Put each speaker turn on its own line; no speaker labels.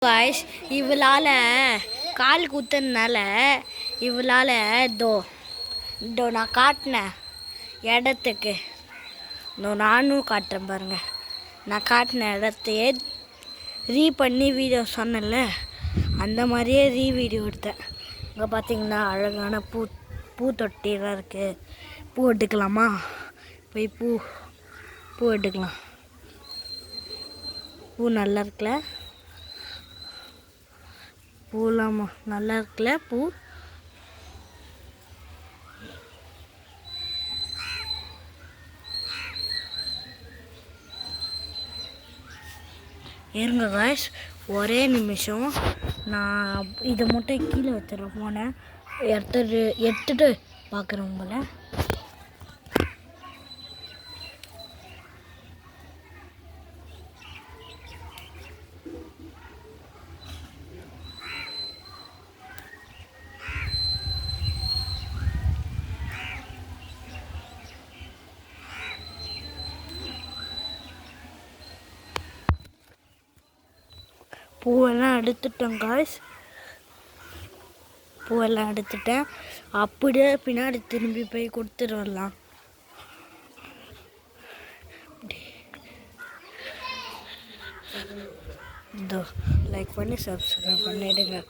Guys இவளால் கால் குத்துனால இவளால் இதோ நான் காட்டினேன் இடத்துக்கு நானும் காட்டுறேன் பாருங்க. நான் காட்டின இடத்தையே பண்ணி வீடியோ சொன்னேன்ல, அந்த மாதிரியே வீடியோ எடுத்தேன். இங்கே பார்த்தீங்கன்னா அழகான பூ தொட்டிலாம் இருக்குது. பூ எடுக்கலாமா? போய் பூ எடுக்கலாம். பூ நல்லா இருக்குல்ல? பூலாமா நல்லா இருக்குல்ல? பூ இருங்க காய்ஸ், ஒரே நிமிஷம். நான் இதை மட்டும் கீழே வச்சுருவேன். போனேன் எடுத்துட்டு பார்க்குறேன் உங்களை. பூவெல்லாம் எடுத்துட்டேன் காய்ஸ், பூவெல்லாம் எடுத்துட்டேன். அப்படியே பின்னாடி திரும்பி போய் கொடுத்துட்டு வரலாம். இதோ லைக் பண்ணி சப்ஸ்கிரைப் பண்ணிடுங்க.